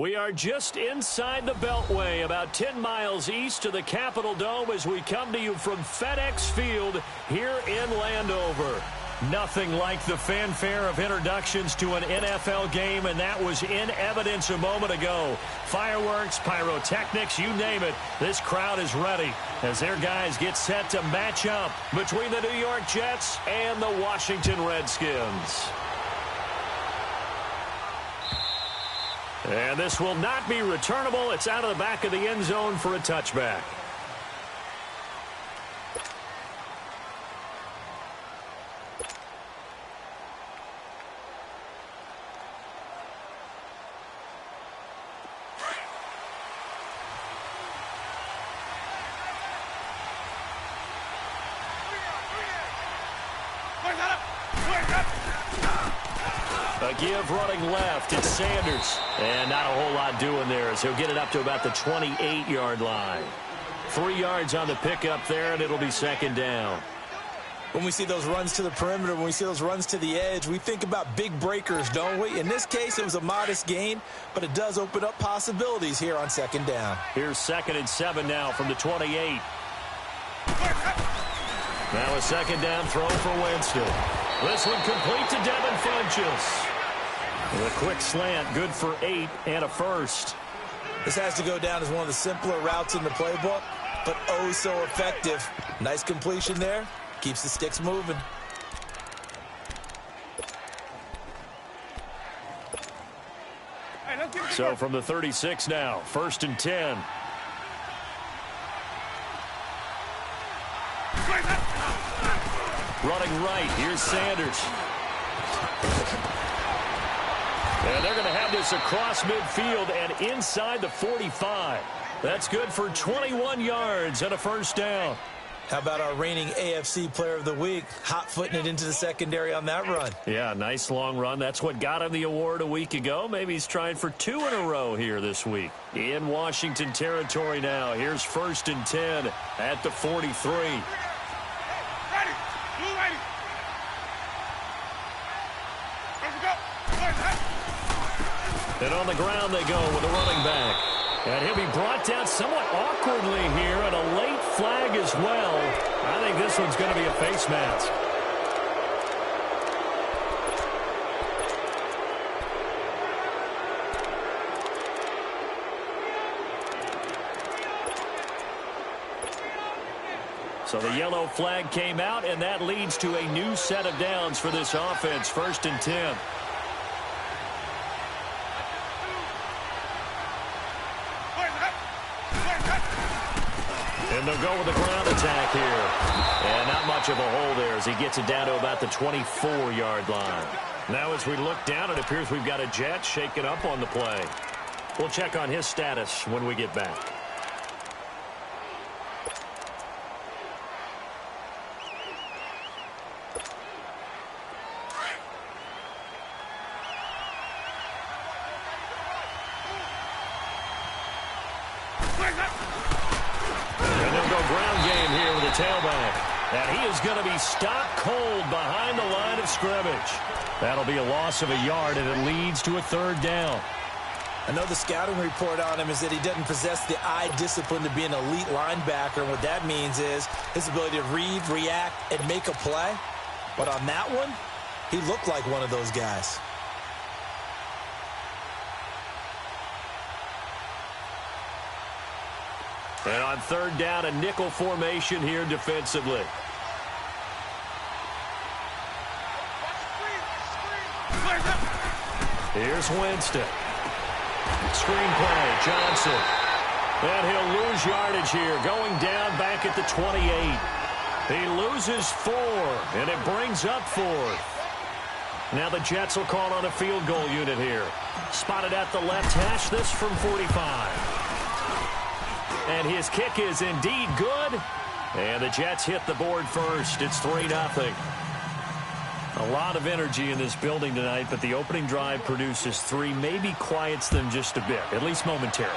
We are just inside the Beltway, about 10 miles east of the Capitol Dome as we come to you from FedEx Field here in Landover. Nothing like the fanfare of introductions to an NFL game, and that was in evidence a moment ago. Fireworks, pyrotechnics, you name it. This crowd is ready as their guys get set to match up between the New York Jets and the Washington Redskins. And this will not be returnable. It's out of the back of the end zone for a touchback. A give running left. It's Sanders. And not a whole lot doing there as he'll get it up to about the 28-yard line. 3 yards on the pickup there, and it'll be second down. When we see those runs to the perimeter, when we see those runs to the edge, we think about big breakers, don't we? In this case, it was a modest gain, but it does open up possibilities here on second down. Here's 2nd and 7 now from the 28. Now a second down throw for Winston. This one complete to Devin Funchess. The quick slant, good for 8 and a first. This has to go down as one of the simpler routes in the playbook, but oh so effective. Nice completion there. Keeps the sticks moving. So from the 36 now, 1st and 10. Running right, here's Sanders. And they're going to have this across midfield and inside the 45. That's good for 21 yards and a first down. How about our reigning AFC Player of the Week, hot-footing it into the secondary on that run? Yeah, nice long run. That's what got him the award a week ago. Maybe he's trying for 2 in a row here this week. In Washington territory now. Here's 1st and 10 at the 43. And on the ground they go with a running back. And he'll be brought down somewhat awkwardly here, and a late flag as well. I think this one's going to be a face mask. So the yellow flag came out, and that leads to a new set of downs for this offense. 1st and 10. And they'll go with the ground attack here. And not much of a hole there as he gets it down to about the 24-yard line. Now as we look down, it appears we've got a Jet shaken up on the play. We'll check on his status when we get back. Tailback. And he is going to be stopped cold behind the line of scrimmage. That'll be a loss of a yard, and it leads to a 3rd down. I know the scouting report on him is that he doesn't possess the eye discipline to be an elite linebacker. And what that means is his ability to read, react, and make a play. But on that one, he looked like one of those guys. And on 3rd down, a nickel formation here defensively. Here's Winston. Screen play, Johnson. And he'll lose yardage here, going down back at the 28. He loses 4, and it brings up 4th. Now the Jets will call on a field goal unit here. Spotted at the left hash, this from 45. And his kick is indeed good. And the Jets hit the board first. It's 3-0. A lot of energy in this building tonight, but the opening drive produces 3. Maybe quiets them just a bit, at least momentarily.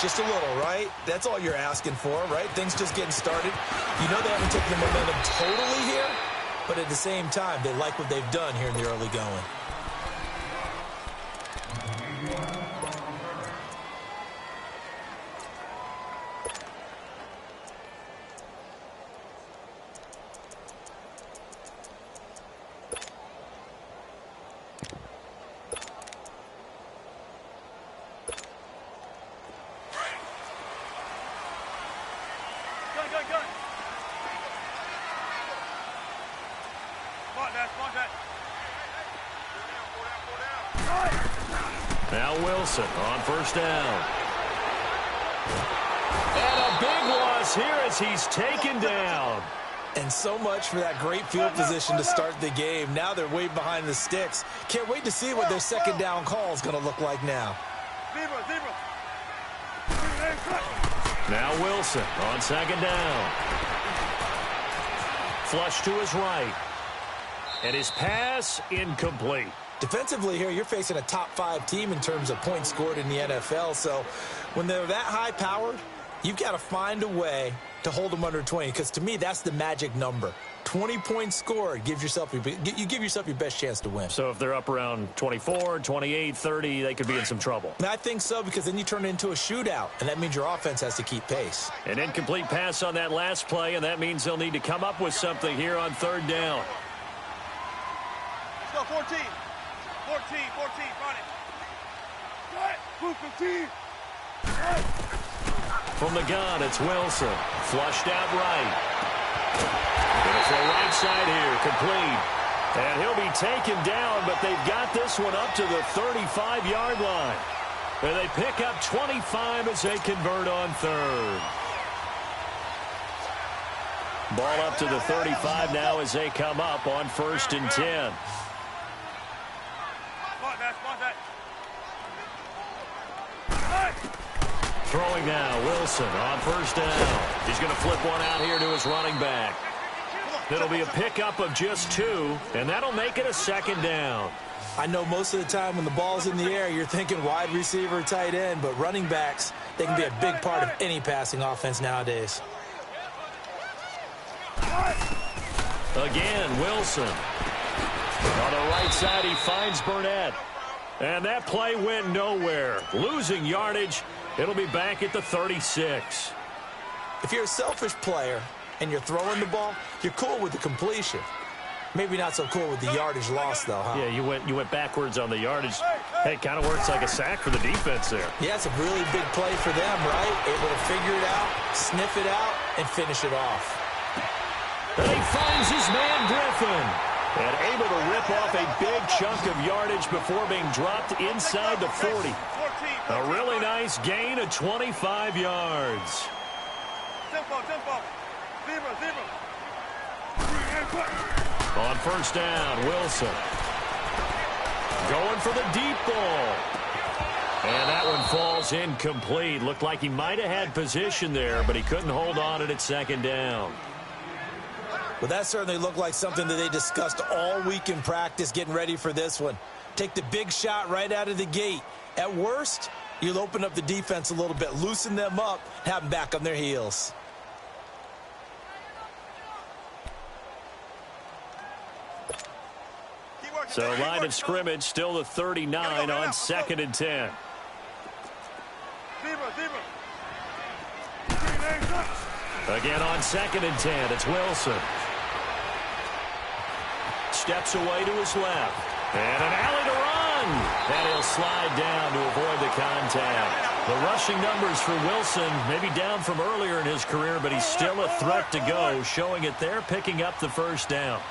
Just a little, right? That's all you're asking for, right? Things just getting started. You know they haven't taken the momentum totally here, but at the same time, they like what they've done here in the early going. Now Wilson on first down. And a big loss here as he's taken down. And so much for that great field position to start the game. Now they're way behind the sticks. Can't wait to see what their second down call is going to look like now. Now Wilson on second down. Flush to his right. And his pass incomplete. Defensively here, you're facing a top 5 team in terms of points scored in the NFL. So when they're that high-powered, you've got to find a way to hold them under 20. Because to me, that's the magic number. 20 points scored, you give yourself your best chance to win. So if they're up around 24, 28, 30, they could be in some trouble. And I think so, because then you turn it into a shootout, and that means your offense has to keep pace. An incomplete pass on that last play, and that means they'll need to come up with something here on third down. Let's go, 14. 14, run it. 15. From the gun, it's Wilson. Flushed out right. Gonna throw right side here, complete. And he'll be taken down, but they've got this one up to the 35-yard line. And they pick up 25 as they convert on third. Ball up to the 35 now as they come up on 1st and 10. Throwing now, Wilson on first down. He's going to flip one out here to his running back. It'll be a pickup of just 2, and that'll make it a second down. I know most of the time when the ball's in the air, you're thinking wide receiver, tight end, but running backs, they can be a big part of any passing offense nowadays. Again, Wilson. On the right side, he finds Burnett. And that play went nowhere. Losing yardage. It'll be back at the 36. If you're a selfish player and you're throwing the ball, you're cool with the completion. Maybe not so cool with the yardage loss, though, huh? Yeah, you went backwards on the yardage. Hey, it kind of works like a sack for the defense there. Yeah, it's a really big play for them, right? Able to figure it out, sniff it out, and finish it off. And he finds his man Griffin. And able to rip off a big chunk of yardage before being dropped inside the 40. A really nice gain of 25 yards. On first down, Wilson. Going for the deep ball. And that one falls incomplete. Looked like he might have had position there, but he couldn't hold on at second down. Well, that certainly looked like something that they discussed all week in practice getting ready for this one. Take the big shot right out of the gate. At worst, you'll open up the defense a little bit, loosen them up, have them back on their heels. So line of scrimmage still the 39 on 2nd and 10. Again on 2nd and 10, it's Wilson. Steps away to his left. And an alley to run. And he'll slide down to avoid the contact. The rushing numbers for Wilson maybe down from earlier in his career, but he's still a threat to go, showing it there, picking up the first down.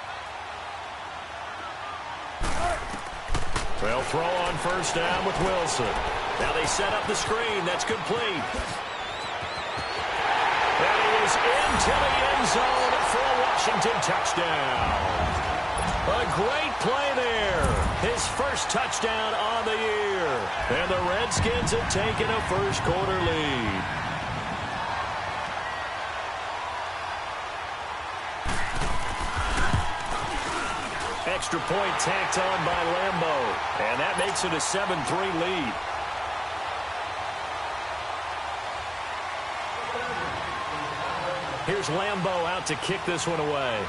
They'll throw on first down with Wilson. Now they set up the screen. That's complete. And he is into the end zone for a Washington touchdown. A great play there. His first touchdown on the year. And the Redskins have taken a first-quarter lead. Extra point tacked on by Lambeau. And that makes it a 7-3 lead. Here's Lambeau out to kick this one away.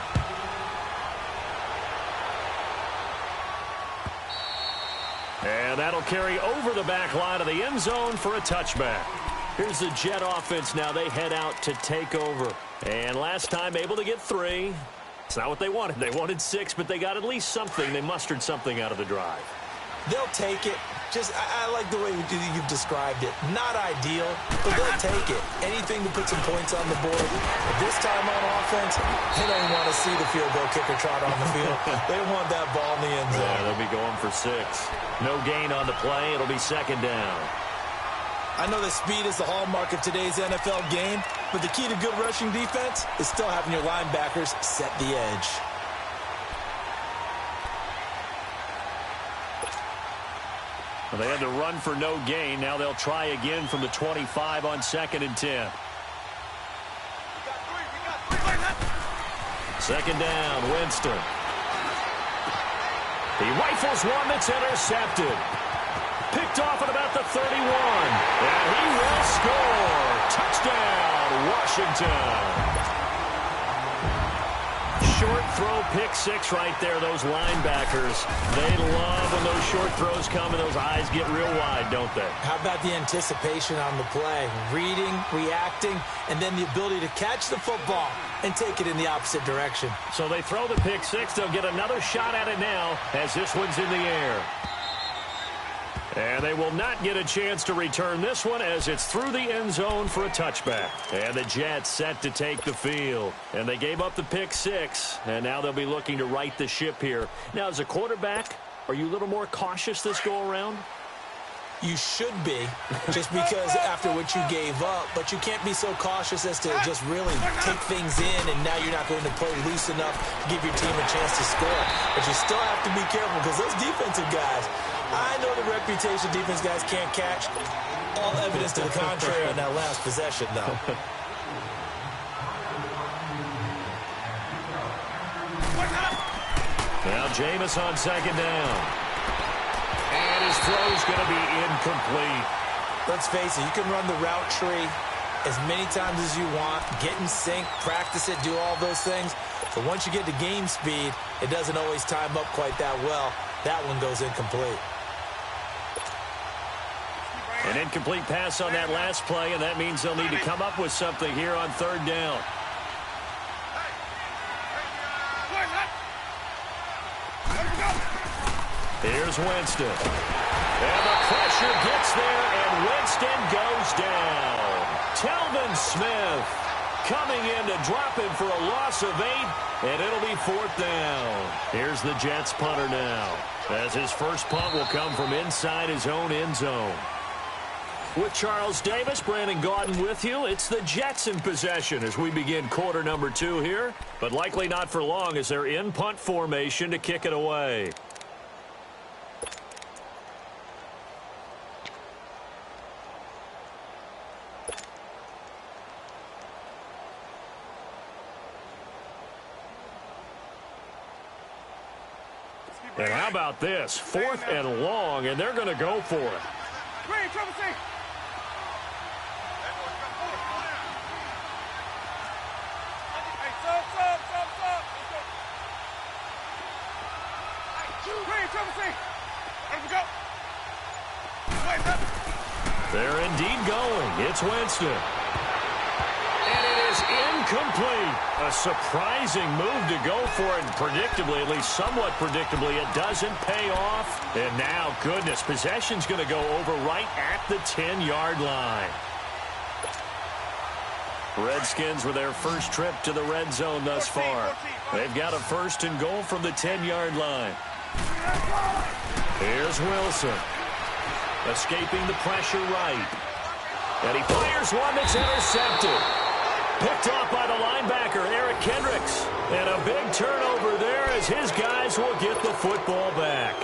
And that'll carry over the back line of the end zone for a touchback. Here's the Jet offense now. They head out to take over. And last time able to get 3. It's not what they wanted. They wanted 6, but they got at least something. They mustered something out of the drive. They'll take it. I like the way you've described it. Not ideal, but they'll take it. Anything to put some points on the board. But this time on offense, they don't want to see the field goal kicker trot on the field. They want that ball in the end zone. Yeah, they'll be going for 6. No gain on the play. It'll be second down. I know that speed is the hallmark of today's NFL game, but the key to good rushing defense is still having your linebackers set the edge. Well, they had to run for no gain. Now they'll try again from the 25 on 2nd and 10. Second down, Winston. He rifles one that's intercepted. Picked off at about the 31. And he will score. Touchdown, Washington. Short throw, pick 6 right there. Those linebackers, they love when those short throws come and those eyes get real wide, don't they? How about the anticipation on the play? Reading, reacting, and then the ability to catch the football and take it in the opposite direction. So they throw the pick 6. They'll get another shot at it now as this one's in the air. And they will not get a chance to return this one as it's through the end zone for a touchback. And the Jets set to take the field. And they gave up the pick 6, and now they'll be looking to right the ship here. Now, as a quarterback, are you a little more cautious this go-around? You should be, just because after what you gave up, but you can't be so cautious as to just really take things in, and now you're not going to play loose enough to give your team a chance to score. But you still have to be careful because those defensive guys, I know the reputation defense guys can't catch. All evidence to the contrary on that last possession, though. Now Jameis on second down. And his throw's going to be incomplete. Let's face it, you can run the route tree as many times as you want, get in sync, practice it, do all those things. But once you get to game speed, it doesn't always time up quite that well. That one goes incomplete. An incomplete pass on that last play, and that means they'll need to come up with something here on third down. Here's Winston. And the pressure gets there, and Winston goes down. Telvin Smith coming in to drop him for a loss of 8, and it'll be 4th down. Here's the Jets punter now, as his first punt will come from inside his own end zone. With Charles Davis, Brandon Gaudin with you. It's the Jets in possession as we begin quarter number 2 here, but likely not for long as they're in punt formation to kick it away. And how about this? 4th and long, and they're going to go for it. Green, trouble safe. Hey, stop. Green, trouble safe. Let him go. They're indeed going. It's Winston. And it is incomplete. A surprising move to go for it, and predictably, at least somewhat predictably, it doesn't pay off. And now, goodness, possession's going to go over right at the 10-yard line. Redskins with their first trip to the red zone thus far. They've got a 1st and goal from the 10-yard line. Here's Wilson. Escaping the pressure right. And he fires one that's intercepted. Picked off by the linebacker, Eric Kendricks. And a big turnover there as his guys will get the football back.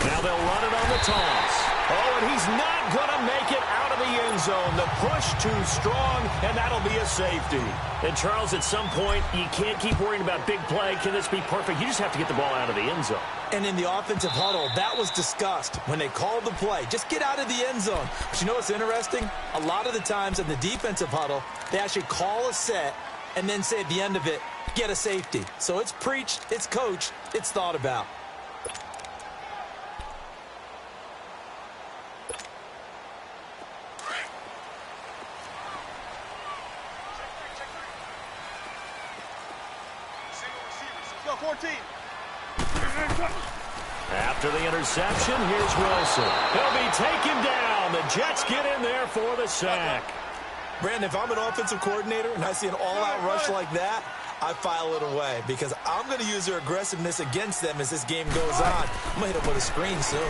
Now they'll run it on the toss. Oh, and he's not going to make it out of the end zone. The push too strong, and that'll be a safety. And, Charles, at some point, you can't keep worrying about big play. Can this be perfect? You just have to get the ball out of the end zone. And in the offensive huddle, that was discussed when they called the play. Just get out of the end zone. But you know what's interesting? A lot of the times in the defensive huddle, they actually call a set and then say at the end of it, get a safety. So it's preached, it's coached, it's thought about. 14. After the interception, here's Wilson. He'll be taken down. The Jets get in there for the sack. Brandon, if I'm an offensive coordinator and I see an all-out rush like that, I file it away because I'm going to use their aggressiveness against them as this game goes on. I'm going to hit them with a screen soon.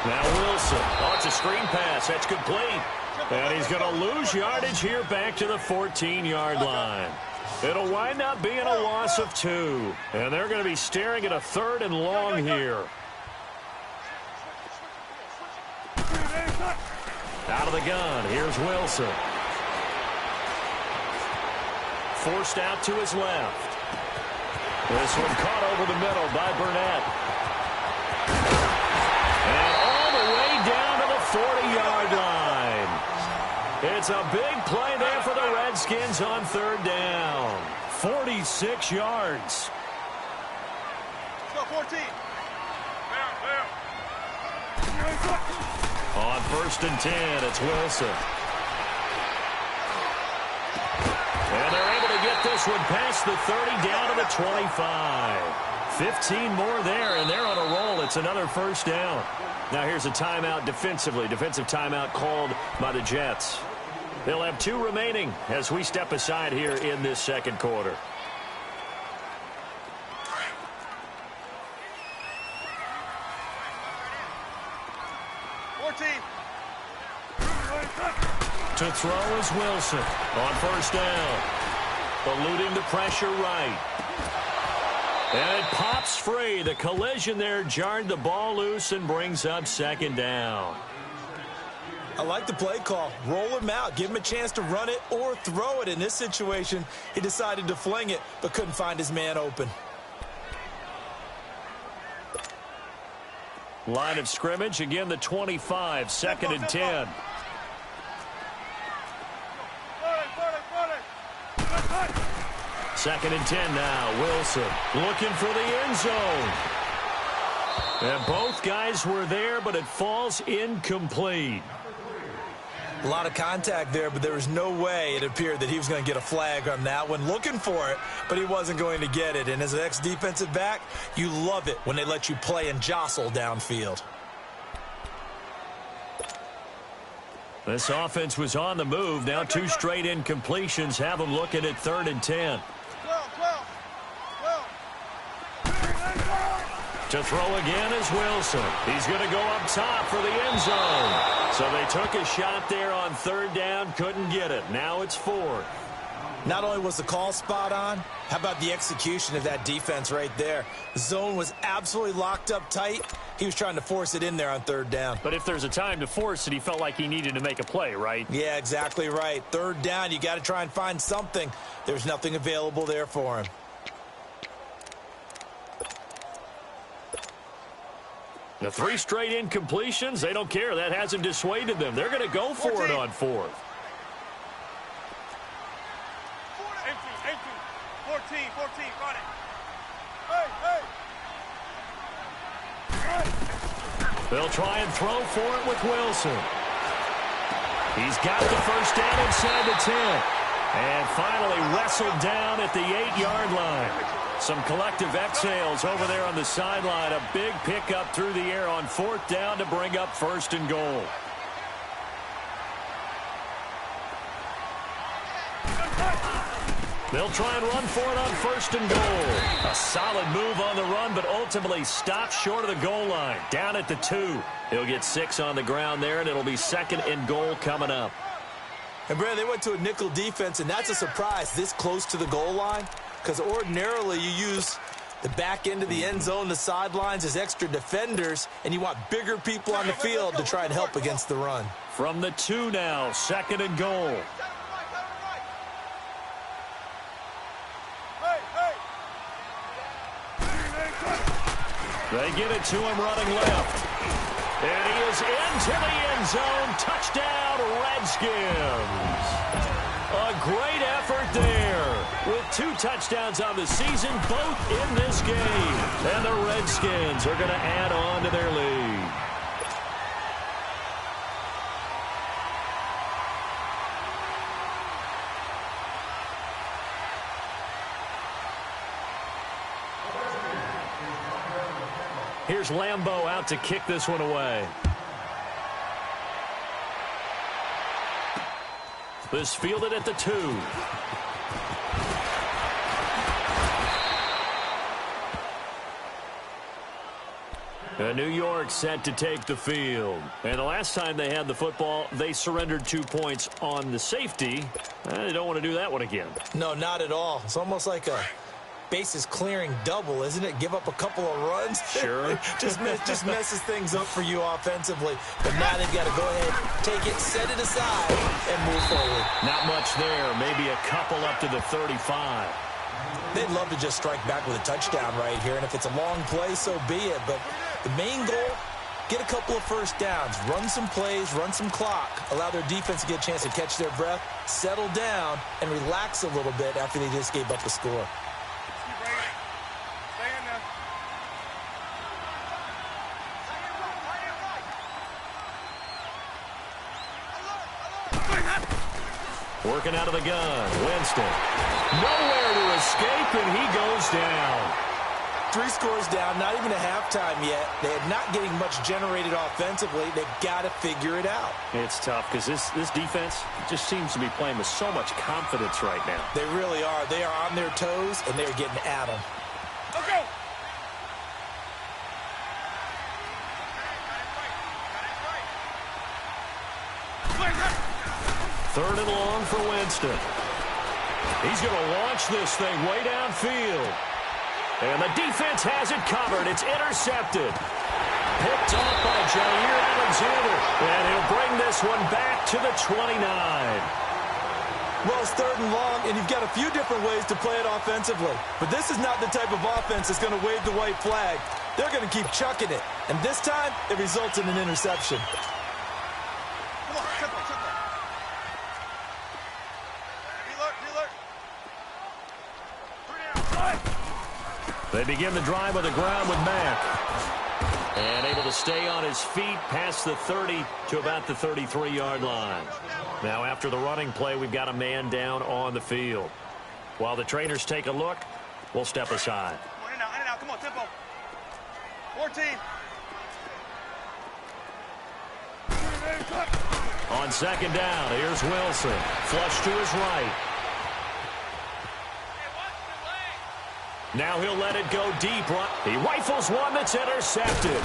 Now Wilson. Oh, it's a screen pass. That's complete. And he's going to lose yardage here back to the 14-yard line. It'll wind up being a loss of 2. And they're going to be staring at a 3rd and long here. Out of the gun. Here's Wilson. Forced out to his left. This one caught over the middle by Burnett. And all the way down to the 40-yard line. It's a big play there for the Redskins on 3rd down. 46 yards. Let's go, 14. On 1st and 10, it's Wilson. And they're able to get this one past the 30 down to the 25. 15 more there, and they're on a roll. It's another 1st down. Now here's a timeout defensively. Defensive timeout called by the Jets. They'll have 2 remaining as we step aside here in this 2nd quarter. To throw is Wilson on 1st down. Eluding the pressure right. And it pops free. The collision there jarred the ball loose and brings up 2nd down. I like the play call. Roll him out. Give him a chance to run it or throw it. In this situation, he decided to fling it but couldn't find his man open. Line of scrimmage, again the 25, 2nd and 10. Second and 10 now. Wilson looking for the end zone. And both guys were there, but it falls incomplete. A lot of contact there, but there was no way it appeared that he was going to get a flag on that one. Looking for it, but he wasn't going to get it. And as an ex-defensive back, you love it when they let you play and jostle downfield. This offense was on the move. Now 2 straight incompletions have them looking at 3rd and 10. To throw again is Wilson. He's going to go up top for the end zone. So they took a shot there on 3rd down, couldn't get it. Now it's 4th. Not only was the call spot on, how about the execution of that defense right there? The zone was absolutely locked up tight. He was trying to force it in there on 3rd down. But if there's a time to force it, he felt like he needed to make a play, right? Yeah, exactly right. 3rd down, you got to try and find something. There's nothing available there for him. The 3 straight incompletions, they don't care. That hasn't dissuaded them. They're going to go for it on 4th. 14, run it. They'll try and throw for it with Wilson. He's got the 1st down inside the 10. And finally wrestled down at the 8-yard line. Some collective exhales over there on the sideline. A big pickup through the air on 4th down to bring up 1st and goal. They'll try and run for it on 1st and goal. A solid move on the run, but ultimately stopped short of the goal line. Down at the 2. He'll get 6 on the ground there, and it'll be 2nd and goal coming up. And, Brad, they went to a nickel defense, and that's a surprise this close to the goal line, because ordinarily you use the back end of the end zone, the sidelines as extra defenders, and you want bigger people on the field to try and help against the run. From the 2 now, 2nd and goal. They get it to him running left. And he is into the end zone. Touchdown, Redskins. A great effort there. With 2 touchdowns on the season, both in this game. And the Redskins are going to add on to their lead. Here's Lambeau out to kick this one away. This fielded at the 2. New York set to take the field. And the last time they had the football, they surrendered 2 points on the safety. They don't want to do that one again. No, not at all. It's almost like a bases clearing double, isn't it? Give up a couple of runs. Sure. just messes things up for you offensively. But now they've got to go ahead, take it, set it aside, and move forward. Not much there. Maybe a couple up to the 35. They'd love to just strike back with a touchdown right here, and if it's a long play, so be it. But the main goal, get a couple of first downs, run some plays, run some clock, allow their defense to get a chance to catch their breath, settle down, and relax a little bit after they just gave up the score. Working out of the gun, Winston. Nowhere to escape, and he goes down. 3 scores down, not even a halftime yet. They are not getting much generated offensively. They've got to figure it out. It's tough because this defense just seems to be playing with so much confidence right now. They really are. They are on their toes, and they're getting at them. Okay. 3rd and long for Winston. He's going to launch this thing way downfield. And the defense has it covered. It's intercepted. Picked off by Jair Alexander. And he'll bring this one back to the 29. Well, it's 3rd and long, and you've got a few different ways to play it offensively. But this is not the type of offense that's going to wave the white flag. They're going to keep chucking it. And this time, it results in an interception. Come on, tempo. Reload. 3 down. They begin the drive on the ground with Mack. And able to stay on his feet past the 30 to about the 33-yard line. Now after the running play, we've got a man down on the field. While the trainers take a look, we'll step aside. Come on, in and out. Come on, tempo. 14. On 2nd down, here's Wilson. Flush to his right. Now he'll let it go deep. He rifles one that's intercepted.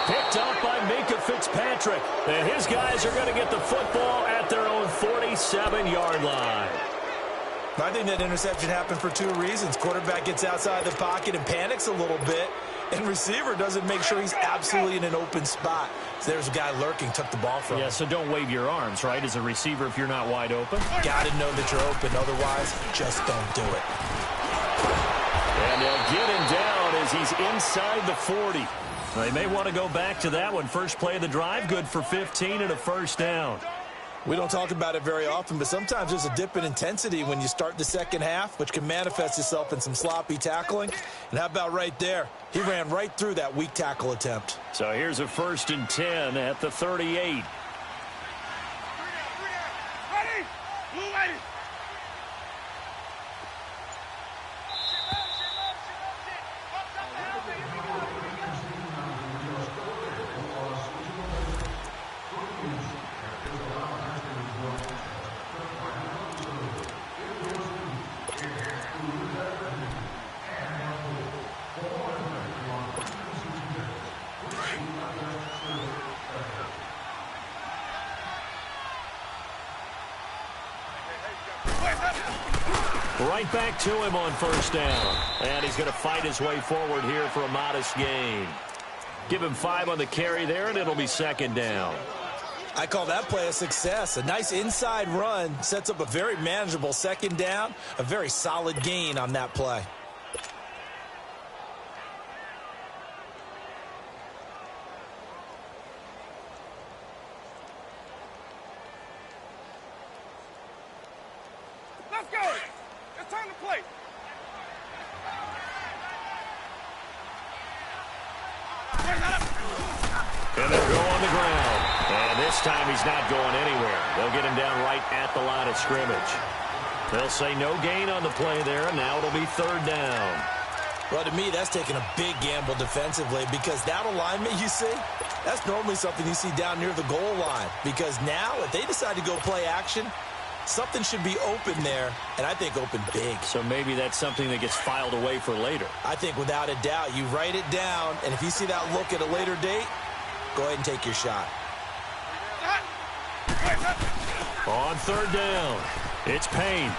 Picked up by Minkah Fitzpatrick. And his guys are going to get the football at their own 47-yard line. I think that interception happened for 2 reasons. Quarterback gets outside the pocket and panics a little bit. And receiver doesn't make sure he's absolutely in an open spot. So there's a guy lurking, took the ball from him. Yeah, so don't wave your arms, right, as a receiver if you're not wide open. Got to know that you're open. Otherwise, just don't do it. And they'll get him down as he's inside the 40. They may want to go back to that one. First play of the drive, good for 15 and a first down. We don't talk about it very often, but sometimes there's a dip in intensity when you start the second half, which can manifest itself in some sloppy tackling. And how about right there? He ran right through that weak tackle attempt. So here's a 1st and 10 at the 38. Ready? Blue ready. Right back to him on 1st down. And he's going to fight his way forward here for a modest gain. Give him 5 on the carry there, and it'll be 2nd down. I call that play a success. A nice inside run sets up a very manageable 2nd down. A very solid gain on that play. Let's go. It's time to play. And they'll go on the ground. And this time he's not going anywhere. They'll get him down right at the line of scrimmage. They'll say no gain on the play there, and now it'll be 3rd down. Well, to me, that's taking a big gamble defensively because that alignment you see, that's normally something you see down near the goal line. Because now, if they decide to go play action, something should be open there, and I think open big. So maybe that's something that gets filed away for later. I think without a doubt, you write it down, and if you see that look at a later date, go ahead and take your shot. On third down, it's Payne.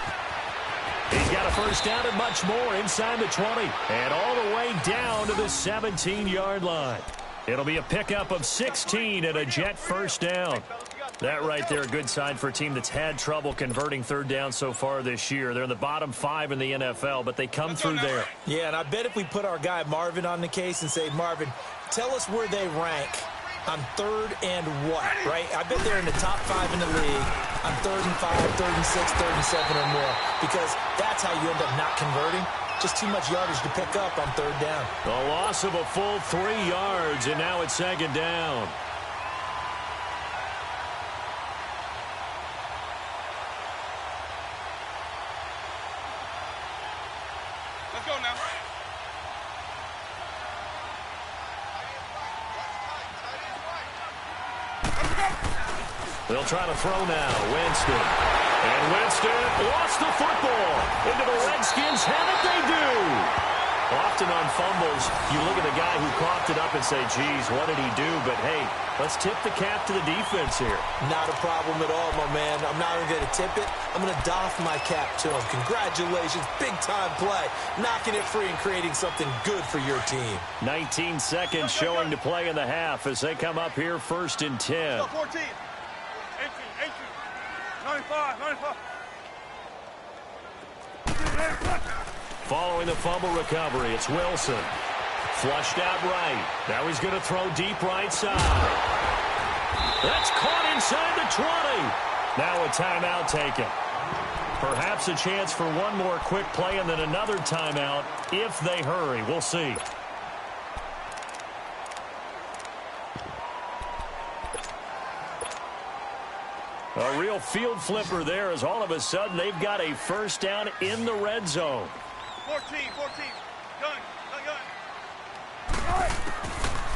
He's got a first down and much more inside the 20. And all the way down to the 17-yard line. It'll be a pickup of 16 and a Jet first down. That right there, a good sign for a team that's had trouble converting third down so far this year. They're in the bottom 5 in the NFL, but they come through there. Yeah, and I bet if we put our guy Marvin on the case and say, Marvin, tell us where they rank on third and what, right? I bet they're in the top 5 in the league on 3rd and 5, 3rd and 6, 3rd and 7 or more, because that's how you end up not converting. Just too much yardage to pick up on third down. A loss of a full 3 yards, and now it's second down. Let's go now. They'll try to throw now. Winston. And Winston lost the football. Into the Redskins' hand. They do. Often on fumbles, you look at the guy who coughed it up and say, geez, what did he do? But, hey, let's tip the cap to the defense here. Not a problem at all, my man. I'm not even going to tip it. I'm going to doff my cap to him. Congratulations. Big-time play. Knocking it free and creating something good for your team. 19 seconds showing to play in the half as they come up here first and 10. 14. 18. 95. Following the fumble recovery, it's Wilson. Flushed out right. Now he's going to throw deep right side. That's caught inside the 20. Now a timeout taken. Perhaps a chance for one more quick play and then another timeout if they hurry. We'll see. A real field flipper there as all of a sudden they've got a first down in the red zone. 14. Gun.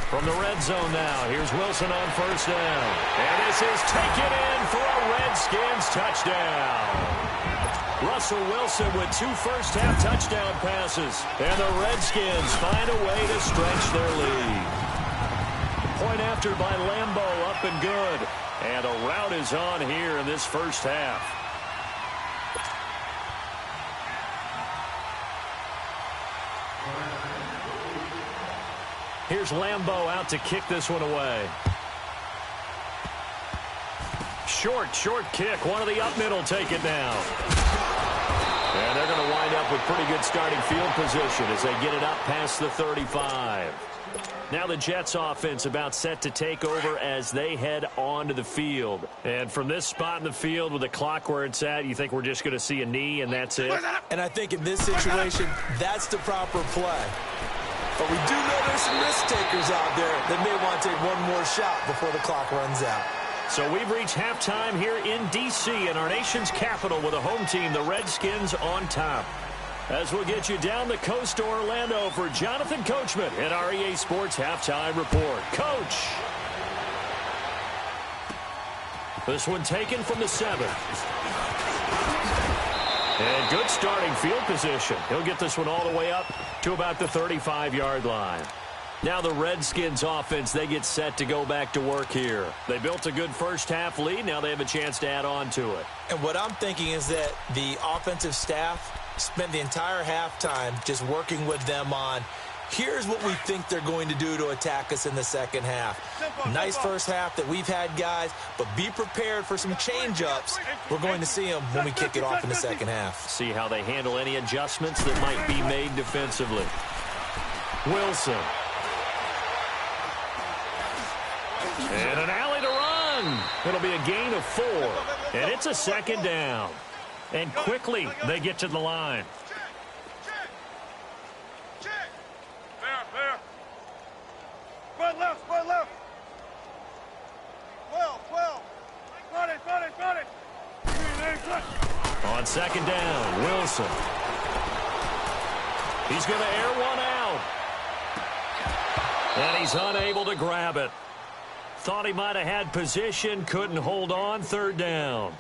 From the red zone now, here's Wilson on first down. And this is taken in for a Redskins touchdown. Russell Wilson with 2 first-half touchdown passes. And the Redskins find a way to stretch their lead. Point after by Lambeau, up and good. And a rout is on here in this first half. Here's Lambeau out to kick this one away. Short kick. One of the up middle take it down. And they're going to wind up with pretty good starting field position as they get it up past the 35. Now the Jets offense about set to take over as they head onto the field. And from this spot in the field with the clock where it's at, you think we're just going to see a knee and that's it? And I think in this situation, that's the proper play. But we do know there's some risk takers out there that may want to take one more shot before the clock runs out. So we've reached halftime here in D.C. in our nation's capital with a home team, the Redskins, on top. As we'll get you down the coast to Orlando for Jonathan Coachman at our EA Sports Halftime Report. Coach! This one taken from the 7. And good starting field position. He'll get this one all the way up to about the 35-yard line. Now the Redskins offense, they get set to go back to work here. They built a good first-half lead. Now they have a chance to add on to it. And what I'm thinking is that the offensive staff spent the entire halftime just working with them on, here's what we think they're going to do to attack us in the second half. Nice first half that we've had, guys, but be prepared for some change-ups. We're going to see them when we kick it off in the second half. See how they handle any adjustments that might be made defensively. Wilson. And an alley to run. It'll be a gain of 4. And it's a second down. And quickly, they get to the line. There. Spread left. 12. Got it. On second down, Wilson. He's going to air one out. And he's unable to grab it. Thought he might have had position, couldn't hold on, third down.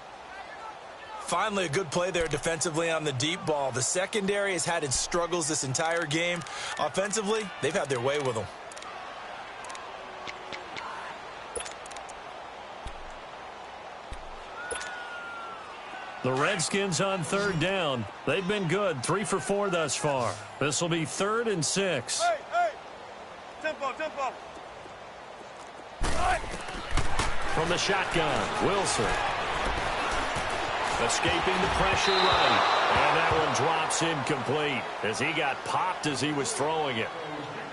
Finally, a good play there defensively on the deep ball. The secondary has had its struggles this entire game. Offensively, they've had their way with them. The Redskins on third down. They've been good, 3 for 4 thus far. This will be 3rd and 6. Hey, hey. Tempo, tempo. From the shotgun, Wilson. Escaping the pressure right. And that one drops incomplete as he got popped as he was throwing it.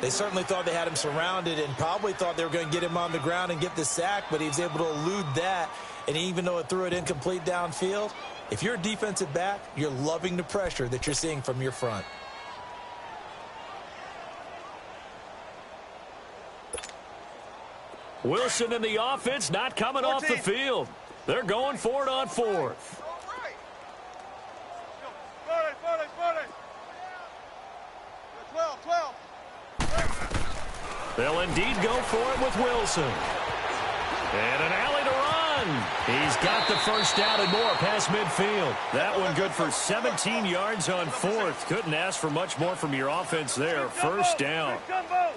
They certainly thought they had him surrounded and probably thought they were going to get him on the ground and get the sack, but he was able to elude that. And even though it threw it incomplete downfield, if you're a defensive back, you're loving the pressure that you're seeing from your front. Wilson and the offense not coming off the field. They're going for it on 4th. 12. They'll indeed go for it with Wilson. And an alley to run. He's got the first down and more past midfield. That one good for 17 yards on 4th. Couldn't ask for much more from your offense there. First down.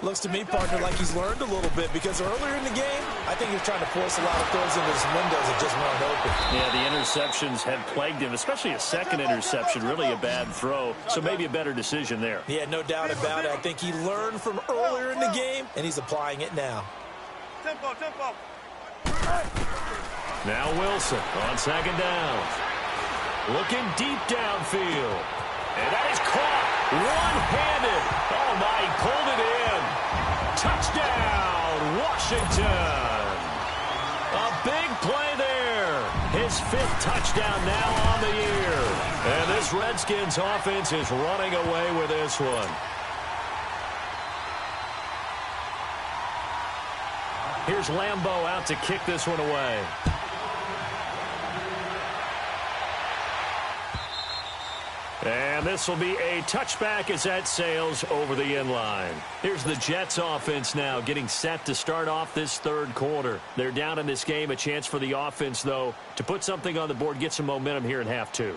Looks to me, partner, like he's learned a little bit because earlier in the game, I think he was trying to force a lot of throws into his windows that just weren't open. Yeah, the interceptions had plagued him, especially a second interception, really a bad throw. So maybe a better decision there. Yeah, no doubt about it. I think he learned from earlier in the game, and he's applying it now. Tempo. Now Wilson on second down. Looking deep downfield. And that is caught one-handed. Oh, my, he pulled it in. Touchdown, Washington. A big play there. His 5th touchdown now on the year. And this Redskins offense is running away with this one. Here's Lambeau out to kick this one away. And this will be a touchback as that sails over the end line. Here's the Jets offense now getting set to start off this 3rd quarter. They're down in this game. A chance for the offense, though, to put something on the board, get some momentum here in half 2.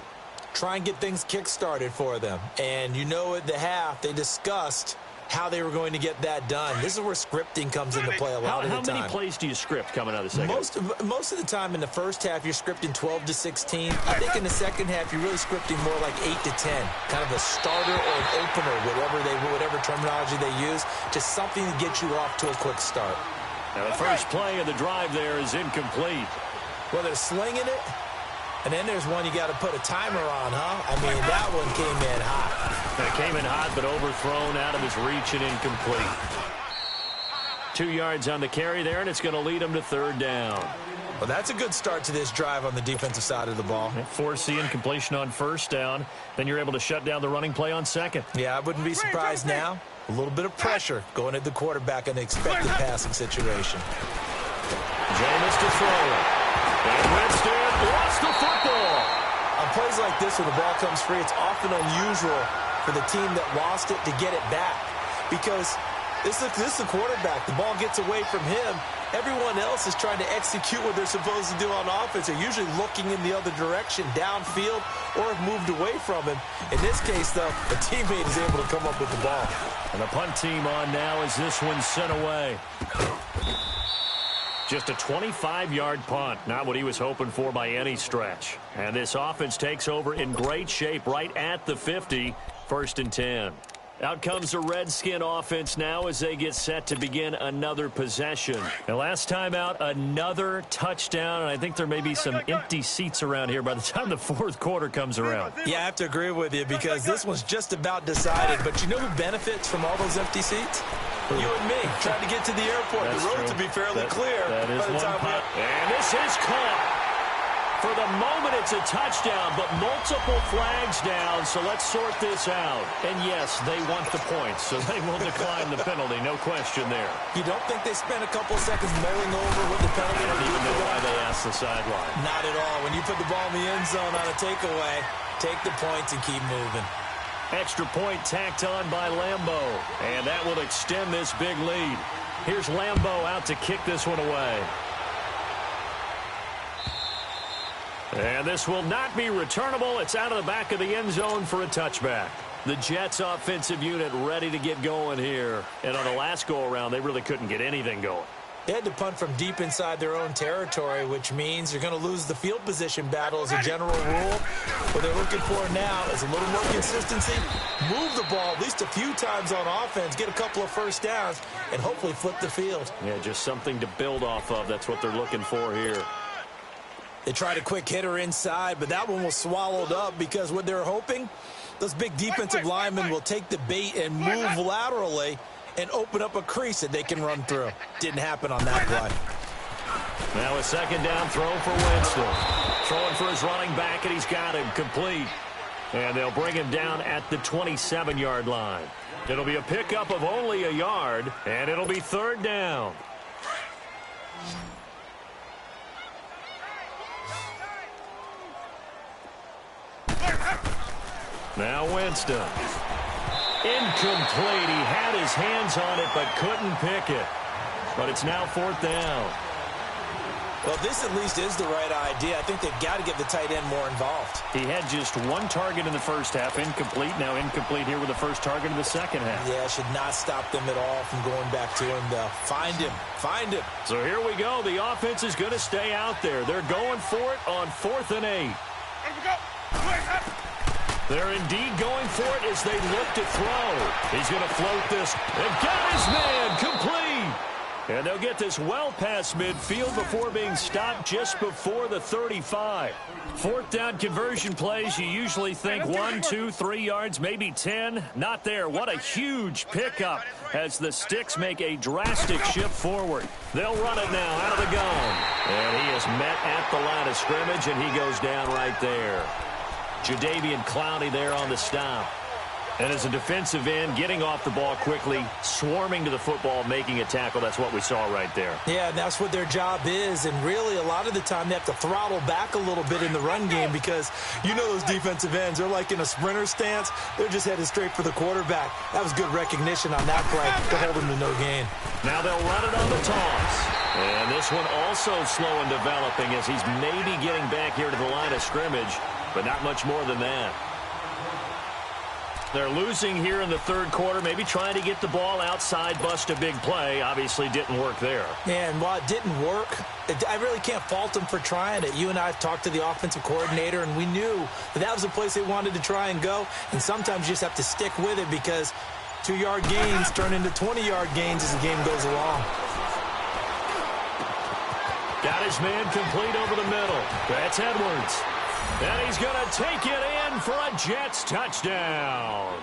Try and get things kick-started for them. And you know at the half, they discussed how they were going to get that done. This is where scripting comes into play a lot of the time. How many plays do you script coming out of the second? Most of the time in the first half, you're scripting 12 to 16. I think in the second half, you're really scripting more like 8 to 10. Kind of a starter or an opener, whatever terminology they use. Just something to get you off to a quick start. Now the first play of the drive there is incomplete. Well, they're slinging it. And then there's one you got to put a timer on, huh? I mean, that one came in hot. It came in hot, but overthrown out of his reach and incomplete. 2 yards on the carry there, and it's going to lead him to 3rd down. Well, that's a good start to this drive on the defensive side of the ball. Force the incompletion on 1st down. Then you're able to shut down the running play on 2nd. Yeah, I wouldn't be surprised now. A little bit of pressure going at the quarterback in the expected passing situation. Jameis to throw it. And Winston lost the football. On plays like this, when the ball comes free, it's often unusual for the team that lost it to get it back. Because this is the quarterback. The ball gets away from him. Everyone else is trying to execute what they're supposed to do on offense. They're usually looking in the other direction, downfield, or have moved away from him. In this case, though, the teammate is able to come up with the ball. And the punt team on now as this one's sent away. Just a 25-yard punt, not what he was hoping for by any stretch. And this offense takes over in great shape right at the 50, 1st and 10. Out comes the Redskin offense now as they get set to begin another possession. And last time out, another touchdown, and I think there may be some empty seats around here by the time the 4th quarter comes around. Yeah, I have to agree with you because this one's just about decided. But you know who benefits from all those empty seats? You and me, trying to get to the airport. That's the roads true. will be fairly clear. That is by the one time punt. And this is caught. For the moment, it's a touchdown, but multiple flags down, so let's sort this out. And yes, they want the points, so they will decline the penalty, no question there. You don't think they spent a couple seconds mulling over what the penalty? I don't even know why they asked the sideline. Not at all. When you put the ball in the end zone on a takeaway, take the points and keep moving. Extra point tacked on by Lambeau. And that will extend this big lead. Here's Lambeau out to kick this one away. And this will not be returnable. It's out of the back of the end zone for a touchback. The Jets offensive unit ready to get going here. And on the last go-around, they really couldn't get anything going. They had to punt from deep inside their own territory, which means you're going to lose the field position battle as a general rule. What they're looking for now is a little more consistency, move the ball at least a few times on offense, get a couple of first downs, and hopefully flip the field. Yeah, just something to build off of. That's what they're looking for here. They tried a quick hitter inside, but that one was swallowed up because what they're hoping, those big defensive linemen will take the bait and move laterally and open up a crease that they can run through. Didn't happen on that play. Now a second down throw for Winston. Throwing for his running back, and he's got him complete. And they'll bring him down at the 27-yard line. It'll be a pickup of only a yard, and it'll be third down. Now Winston. Incomplete. He had his hands on it but couldn't pick it. But it's now fourth down. Well, this at least is the right idea. I think they've got to get the tight end more involved. He had just one target in the first half, incomplete. Now incomplete here with the first target in the second half. Yeah, should not stop them at all from going back to him, though. Find him. Find him. So here we go. The offense is going to stay out there. They're going for it on 4th and 8. They're indeed going for it as they look to throw. He's going to float this and got his man complete. And they'll get this well past midfield before being stopped just before the 35. Fourth down conversion plays, you usually think 1, 2, 3 yards, maybe 10. Not there. What a huge pickup as the Sticks make a drastic shift forward. They'll run it now out of the gun. And he is met at the line of scrimmage, and he goes down right there. Jadeveon Clowney there on the stop. And as a defensive end, getting off the ball quickly, swarming to the football, making a tackle. That's what we saw right there. Yeah, and that's what their job is. And really, a lot of the time, they have to throttle back a little bit in the run game because you know those defensive ends, they're like in a sprinter stance. They're just headed straight for the quarterback. That was good recognition on that play to hold them to no gain. Now they'll run it on the toss. And this one also slow in developing as he's maybe getting back here to the line of scrimmage, but not much more than that. They're losing here in the third quarter, maybe trying to get the ball outside, bust a big play. Obviously didn't work there. And while it didn't work, I really can't fault them for trying it. You and I have talked to the offensive coordinator, and we knew that was the place they wanted to try and go. And sometimes you just have to stick with it because 2-yard gains turn into 20-yard gains as the game goes along. Got his man complete over the middle. That's Edwards. And he's going to take it in for a Jets touchdown.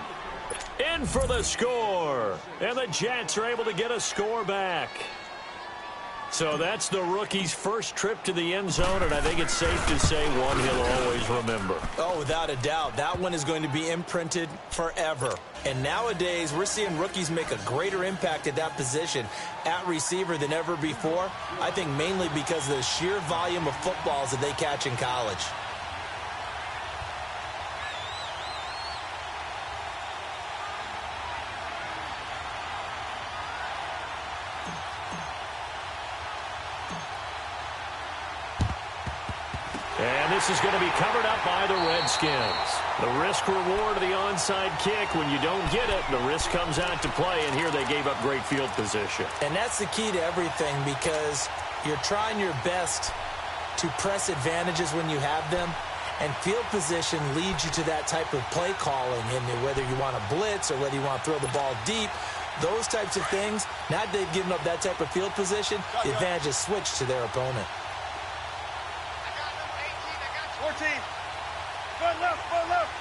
In for the score. And the Jets are able to get a score back. So that's the rookie's first trip to the end zone, and I think it's safe to say one he'll always remember. Oh, without a doubt. That one is going to be imprinted forever. And nowadays, we're seeing rookies make a greater impact at that position at receiver than ever before. I think mainly because of the sheer volume of footballs that they catch in college. And this is going to be covered up by the Redskins. The risk-reward of the onside kick. When you don't get it, the risk comes out to play, and here they gave up great field position. And that's the key to everything because you're trying your best to press advantages when you have them, and field position leads you to that type of play calling. And whether you want to blitz or whether you want to throw the ball deep, those types of things, now that they've given up that type of field position, the advantage is switched to their opponent. 14. Foot left, foot left.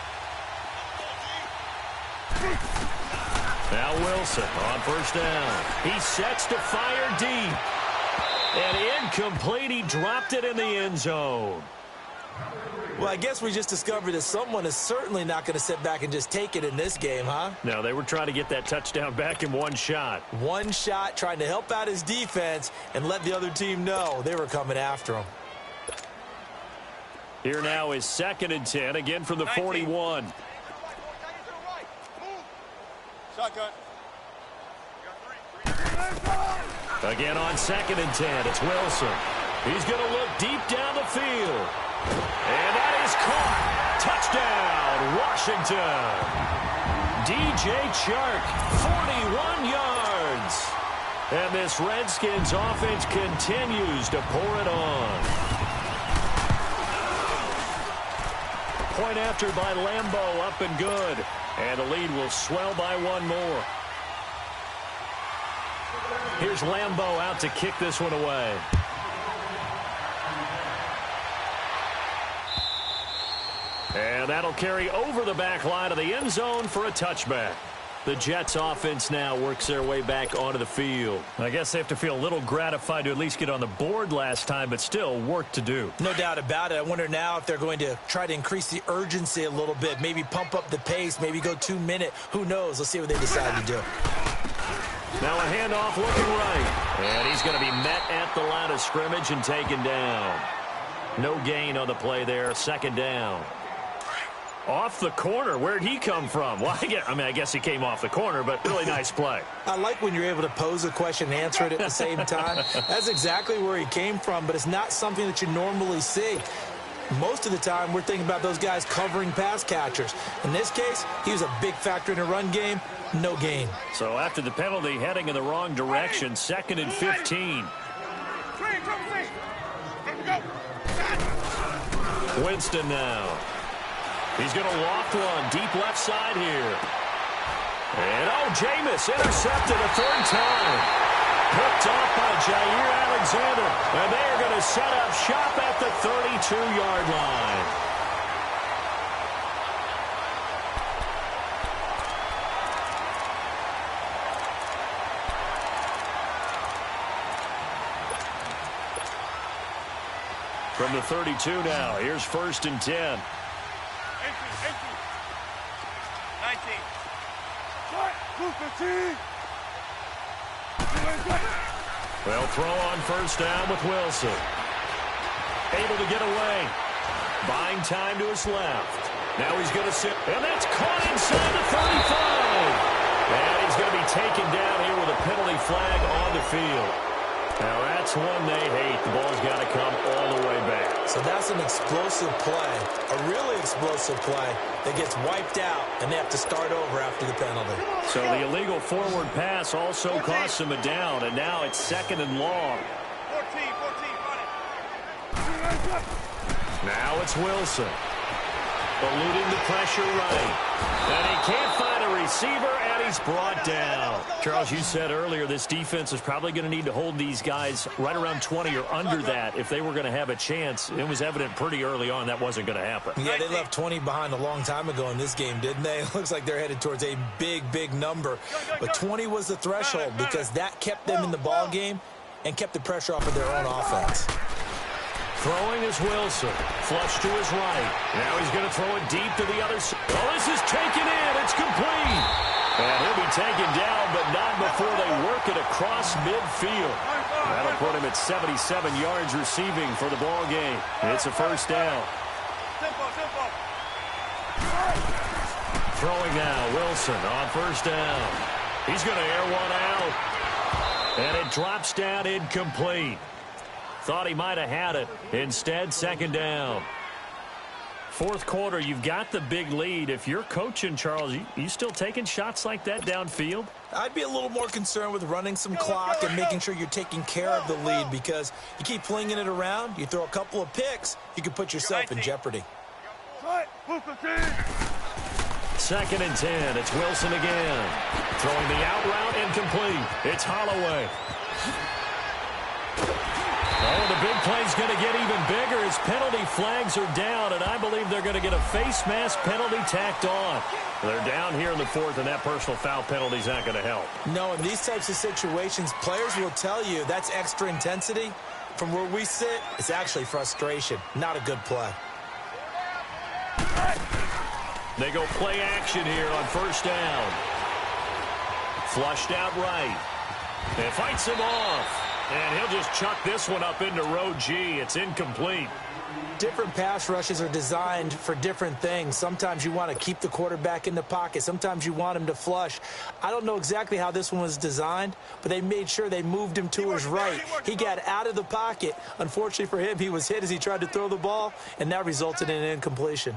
Now Wilson on first down. He sets to fire deep. And incomplete. He dropped it in the end zone. Well, I guess we just discovered that someone is certainly not going to sit back and just take it in this game, huh? No, they were trying to get that touchdown back in one shot. One shot, trying to help out his defense and let the other team know they were coming after him. Here now is 2nd and 10, again from the 41. Shotgun. Again on 2nd and 10, it's Wilson. He's going to look deep down the field. And that is caught. Touchdown, Washington. DJ Chark, 41 yards. And this Redskins offense continues to pour it on. Point after by Lambeau, up and good. And the lead will swell by one more. Here's Lambeau out to kick this one away. And that'll carry over the back line of the end zone for a touchback. The Jets offense now works their way back onto the field. I guess they have to feel a little gratified to at least get on the board last time, but still work to do. No doubt about it. I wonder now if they're going to try to increase the urgency a little bit, maybe pump up the pace, maybe go 2 minute. Who knows? Let's see what they decide to do. Now a handoff looking right. And he's going to be met at the line of scrimmage and taken down. No gain on the play there. 2nd down. Off the corner. Where'd he come from? Well, I guess he came off the corner, but really nice play. I like when you're able to pose a question and answer it at the same time. That's exactly where he came from, but it's not something that you normally see. Most of the time, we're thinking about those guys covering pass catchers. In this case, he was a big factor in the run game. No gain. So after the penalty, heading in the wrong direction, 2nd and 15. Winston now. He's going to loft one deep left side here. And, Jameis intercepted a 3rd time. Picked off by Jair Alexander. And they are going to set up shop at the 32-yard line. From the 32 now, here's 1st and 10. 19. Well, throw on 1st down with Wilson. Able to get away. Buying time to his left. Now he's going to sit. And that's caught inside the 35. And he's going to be taken down here with a penalty flag on the field. Now that's one they hate. The ball's got to come all the way back. So that's an explosive play, a really explosive play that gets wiped out, and they have to start over after the penalty. So the illegal forward pass also costs him a down, and now it's 2nd and long. 14, Now it's Wilson. Eluding the pressure right. And he can't find a receiver, and he's brought down. Charles, you said earlier this defense is probably going to need to hold these guys right around 20 or under that if they were going to have a chance. It was evident pretty early on that wasn't going to happen. Yeah, they left 20 behind a long time ago in this game, didn't they? It looks like they're headed towards a big, big number. But 20 was the threshold because that kept them in the ball game and kept the pressure off of their own offense. Throwing is Wilson. Flush to his right. Now he's going to throw it deep to the other side. Oh, this is taken in. It's complete. And he'll be taken down, but not before they work it across midfield. That'll put him at 77 yards receiving for the ball game. It's a 1st down. Throwing now, Wilson on 1st down. He's going to air one out. And it drops down incomplete. Thought he might have had it. Instead, 2nd down. 4th quarter, you've got the big lead. If you're coaching, Charles, you still taking shots like that downfield? I'd be a little more concerned with running some clock and making sure you're taking care of the lead because you keep flinging it around, you throw a couple of picks, you can put yourself in jeopardy. 2nd and 10. It's Wilson again. Throwing the out route incomplete. It's Holloway. Oh, the big play's going to get even bigger as penalty flags are down, and I believe they're going to get a face mask penalty tacked on. They're down here in the 4th, and that personal foul penalty's not going to help. No, in these types of situations, players will tell you that's extra intensity. From where we sit, it's actually frustration, not a good play. They go play action here on 1st down. Flushed out right. And fights him off. And he'll just chuck this one up into row G. It's incomplete. Different pass rushes are designed for different things. Sometimes you want to keep the quarterback in the pocket. Sometimes you want him to flush. I don't know exactly how this one was designed, but they made sure they moved him to his right. He got out of the pocket. Unfortunately for him, he was hit as he tried to throw the ball, and that resulted in an incompletion.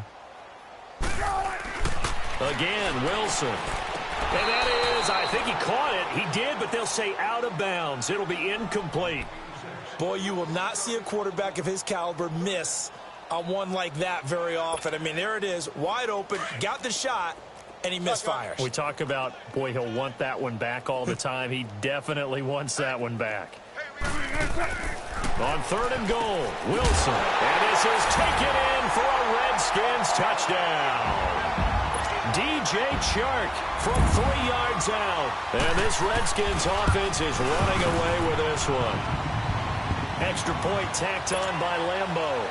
Again, Wilson. And that is, I think he caught it. He did, but they'll say out of bounds. It'll be incomplete. Boy, you will not see a quarterback of his caliber miss on one like that very often. I mean, there it is, wide open, got the shot, and he misfires. We talk about, boy, he'll want that one back all the time. He definitely wants that one back. On 3rd and goal, Wilson. And this is taken in for a Redskins touchdown. DJ Chark from 3 yards out. And this Redskins offense is running away with this one. Extra point tacked on by Lambeau.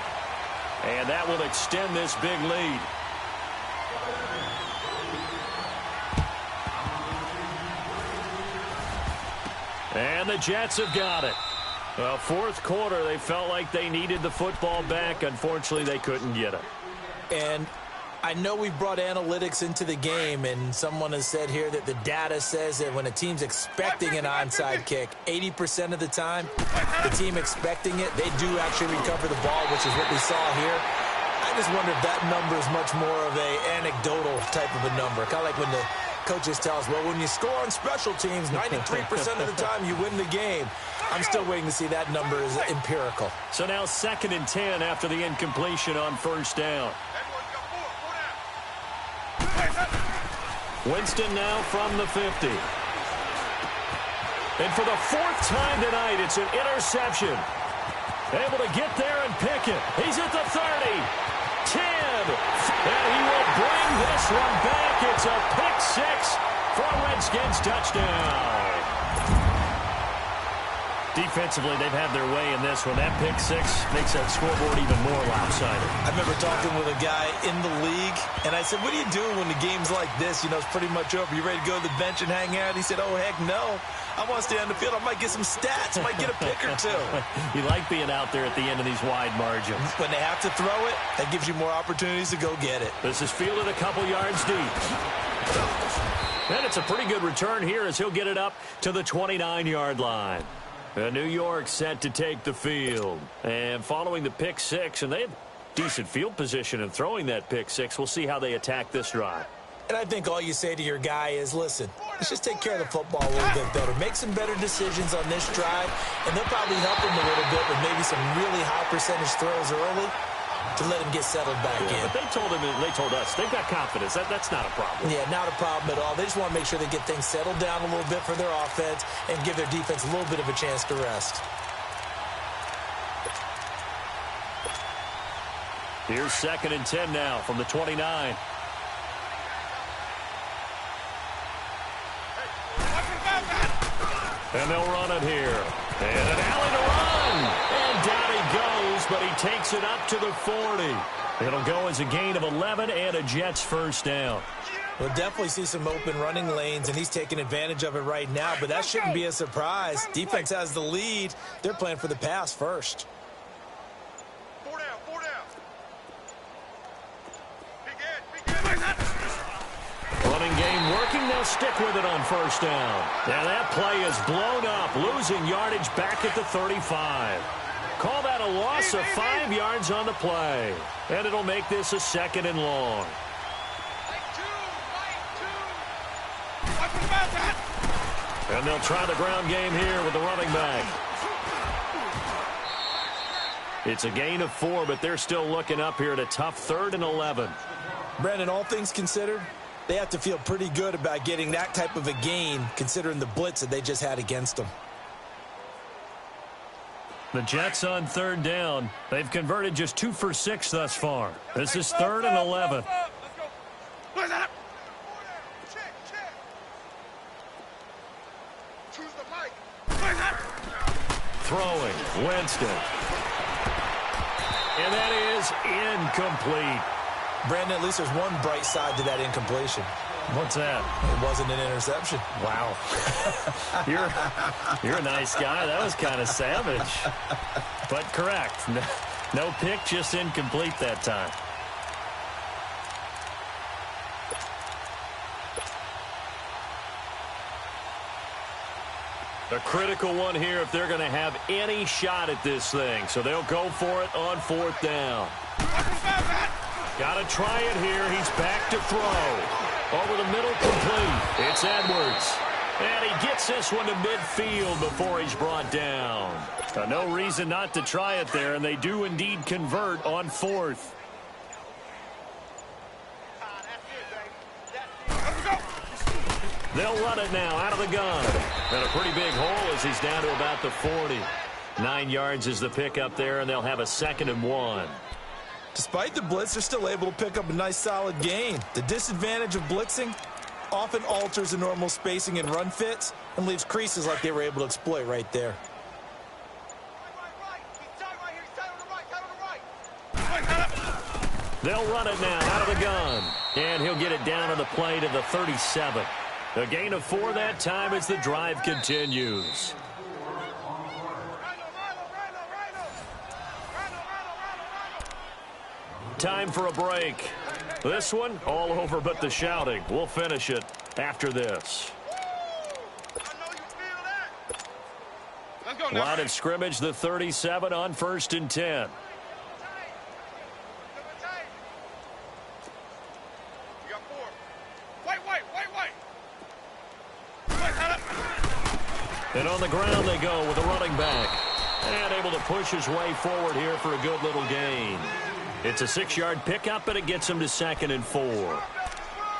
And that will extend this big lead. And the Jets have got it. Well, 4th quarter, they felt like they needed the football back. Unfortunately, they couldn't get it. And I know we brought analytics into the game, and someone has said here that the data says that when a team's expecting an onside kick, 80% of the time, the team expecting it, they do actually recover the ball, which is what we saw here. I just wonder if that number is much more of a anecdotal type of a number. Kind of like when the coaches tell us, well, when you score on special teams, 93% of the time you win the game. I'm still waiting to see that number is empirical. So now 2nd and 10 after the incompletion on 1st down. Winston now from the 50. And for the 4th time tonight, it's an interception. Able to get there and pick it. He's at the 30. 10. And he will bring this one back. It's a pick-6 for a Redskins touchdown. Defensively, they've had their way in this one. That pick-6 makes that scoreboard even more lopsided. I remember talking with a guy in the league, and I said, what do you do when the game's like this? You know, it's pretty much over. You ready to go to the bench and hang out? He said, oh, heck no. I want to stay on the field. I might get some stats. I might get a pick or two. You like being out there at the end of these wide margins. When they have to throw it, that gives you more opportunities to go get it. This is fielded a couple yards deep. And it's a pretty good return here as he'll get it up to the 29-yard line. New York set to take the field. And following the pick-6, and they have decent field position in throwing that pick-6. We'll see how they attack this drive. And I think all you say to your guy is, listen, let's just take care of the football a little bit better. Make some better decisions on this drive, and they'll probably help him a little bit with maybe some really high percentage throws early to let him get settled back in. But they told us, they've got confidence. That's not a problem. Yeah, not a problem at all. They just want to make sure they get things settled down a little bit for their offense and give their defense a little bit of a chance to rest. Here's 2nd and 10 now from the 29. And they'll run it here. And an alley to run. And down he goes, but he takes it up to the 40. It'll go as a gain of 11 and a Jets first down. We'll definitely see some open running lanes, and he's taking advantage of it right now, but that shouldn't be a surprise. Defense has the lead. They're playing for the pass first. 4 down, 4 down. Big end. Running game working. They'll stick with it on 1st down. And that play is blown up, losing yardage back at the 35. Call that a loss of 5 yards on the play. And it'll make this a 2nd and long. And they'll try the ground game here with the running back. It's a gain of 4, but they're still looking up here at a tough 3rd and 11. Brandon, all things considered, they have to feel pretty good about getting that type of a gain, considering the blitz that they just had against them. The Jets on 3rd down. They've converted just 2 for 6 thus far. This is 3rd and 11. Let's go. Choose the mic. Throwing, Winston. And that is incomplete. Brandon, at least there's one bright side to that incompletion. What's that? It wasn't an interception. Wow. You're a nice guy. That was kind of savage. But correct. No pick, just incomplete that time. A critical one here if they're going to have any shot at this thing. So they'll go for it on 4th down. Got to try it here. He's back to throw. Over the middle, complete. It's Edwards. And he gets this one to midfield before he's brought down. No reason not to try it there, and they do indeed convert on 4th. They'll run it now out of the gun. And a pretty big hole as he's down to about the 40. 9 yards is the pickup there, and they'll have a 2nd and 1. Despite the blitz, they're still able to pick up a nice solid gain. The disadvantage of blitzing often alters the normal spacing and run fits and leaves creases like they were able to exploit right there. They'll run it now out of the gun. And he'll get it down on the play to the 37. A gain of 4 that time as the drive continues. Time for a break. This one, all over but the shouting. We'll finish it after this. Line of scrimmage, the 37 on 1st and 10. And on the ground they go with a running back. And able to push his way forward here for a good little gain. It's a 6-yard pickup, and it gets him to 2nd and 4.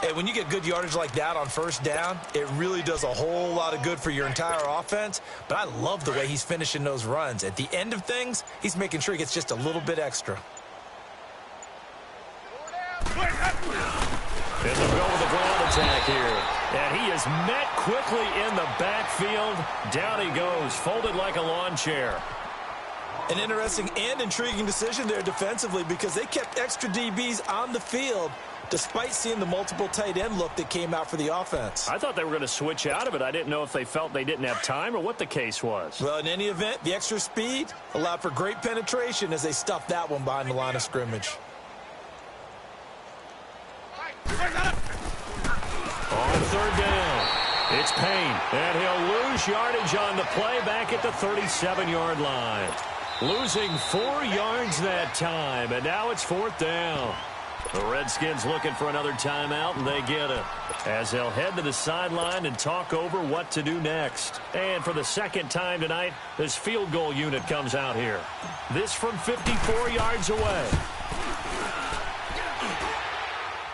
Hey, when you get good yardage like that on 1st down, it really does a whole lot of good for your entire offense. But I love the way he's finishing those runs. At the end of things, he's making sure he gets just a little bit extra. And they'll go with the ground attack here. And he is met quickly in the backfield. Down he goes, folded like a lawn chair. An interesting and intriguing decision there defensively because they kept extra DBs on the field despite seeing the multiple tight end look that came out for the offense. I thought they were going to switch out of it. I didn't know if they felt they didn't have time or what the case was. Well, in any event, the extra speed allowed for great penetration as they stuffed that one behind the line of scrimmage. On 3rd down, it's Payne, and he'll lose yardage on the play back at the 37-yard line. Losing 4 yards that time, and now it's 4th down. The Redskins looking for another timeout, and they get it. As they'll head to the sideline and talk over what to do next. And for the 2nd time tonight, this field goal unit comes out here. This from 54 yards away.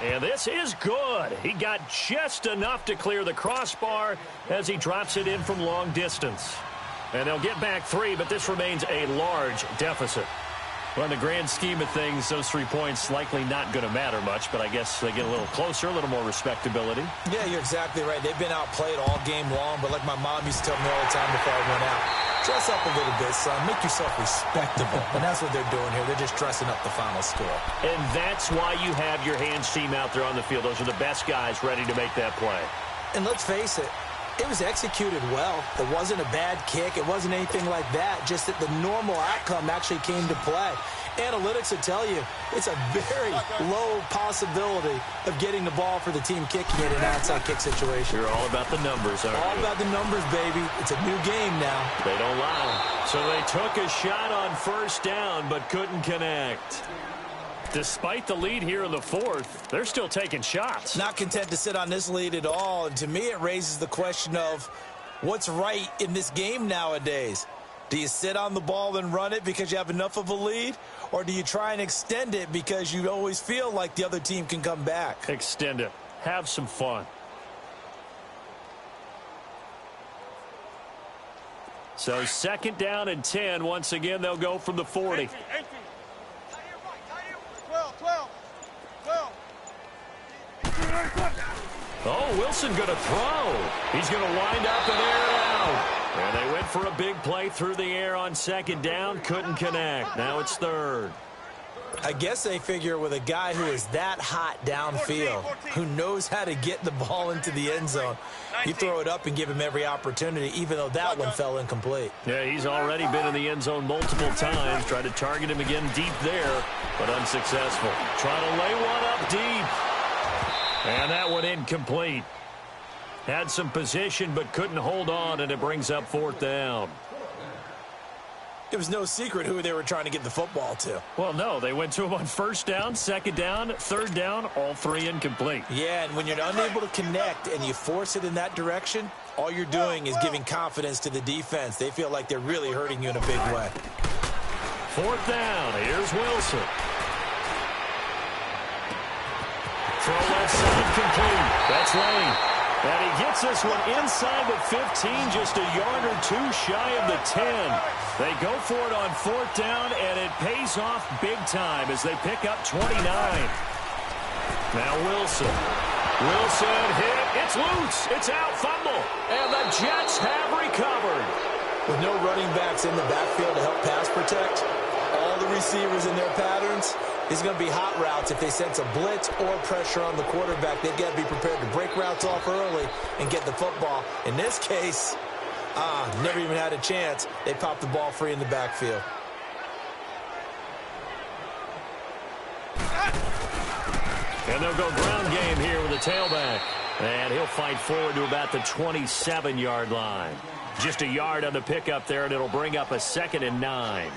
And this is good. He got just enough to clear the crossbar as he drops it in from long distance. And they'll get back 3, but this remains a large deficit. Well, in the grand scheme of things, those 3 points likely not going to matter much, but I guess they get a little closer, a little more respectability. Yeah, you're exactly right. They've been outplayed all game long, but like my mom used to tell me all the time before I went out, dress up a little bit, son. Make yourself respectable. And that's what they're doing here. They're just dressing up the final score. And that's why you have your hands team out there on the field. Those are the best guys ready to make that play. And let's face it, it was executed well. It wasn't a bad kick. It wasn't anything like that. Just that the normal outcome actually came to play. Analytics will tell you it's a very low possibility of getting the ball for the team kicking it in an outside kick situation. You're all about the numbers, aren't you? All about the numbers, baby. It's a new game now. They don't lie. So they took a shot on 1st down but couldn't connect. Despite the lead here in the 4th, they're still taking shots. Not content to sit on this lead at all. And to me, it raises the question of what's right in this game nowadays. Do you sit on the ball and run it because you have enough of a lead? Or do you try and extend it because you always feel like the other team can come back? Extend it. Have some fun. So 2nd down and 10. Once again, they'll go from the 40. 12. Oh, Wilson going to throw. He's going to wind up and air it out. And they went for a big play through the air on 2nd down. Couldn't connect. Now it's 3rd. I guess they figure with a guy who is that hot downfield, who knows how to get the ball into the end zone, you throw it up and give him every opportunity, even though that one fell incomplete. Yeah, he's already been in the end zone multiple times. Tried to target him again deep there, but unsuccessful. Trying to lay one up deep. And that one incomplete. Had some position, but couldn't hold on, and it brings up 4th down. It was no secret who they were trying to get the football to. Well, no, they went to him on 1st down, 2nd down, 3rd down, all 3 incomplete. Yeah, and when you're unable to connect and you force it in that direction, all you're doing is giving confidence to the defense. They feel like they're really hurting you in a big way. 4th down. Here's Wilson. Throw left side complete. That's late. And he gets this one inside the 15, just a yard or 2 shy of the 10. They go for it on 4th down, and it pays off big time as they pick up 29. Now Wilson. Wilson hit. It's loose. It's out. Fumble. And the Jets have recovered. With no running backs in the backfield to help pass protect, all the receivers in their patterns, it's going to be hot routes. If they sense a blitz or pressure on the quarterback, they've got to be prepared to break routes off early and get the football. In this case, never even had a chance. They popped the ball free in the backfield. And they'll go ground game here with a tailback. And he'll fight forward to about the 27-yard line. Just a yard on the pickup there, and it'll bring up a 2nd and 9.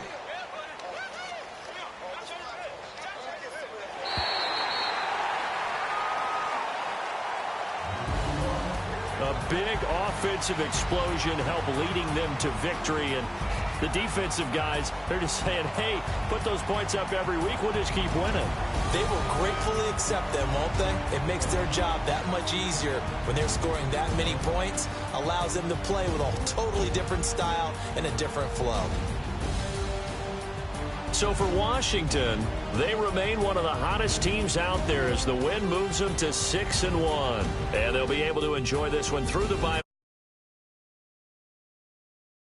A big offensive explosion helped leading them to victory. And the defensive guys, they're just saying, hey, put those points up every week. We'll just keep winning. They will gratefully accept them, won't they? It makes their job that much easier when they're scoring that many points. Allows them to play with a totally different style and a different flow. So for Washington, they remain one of the hottest teams out there as the win moves them to 6-1. And they'll be able to enjoy this one through the bye.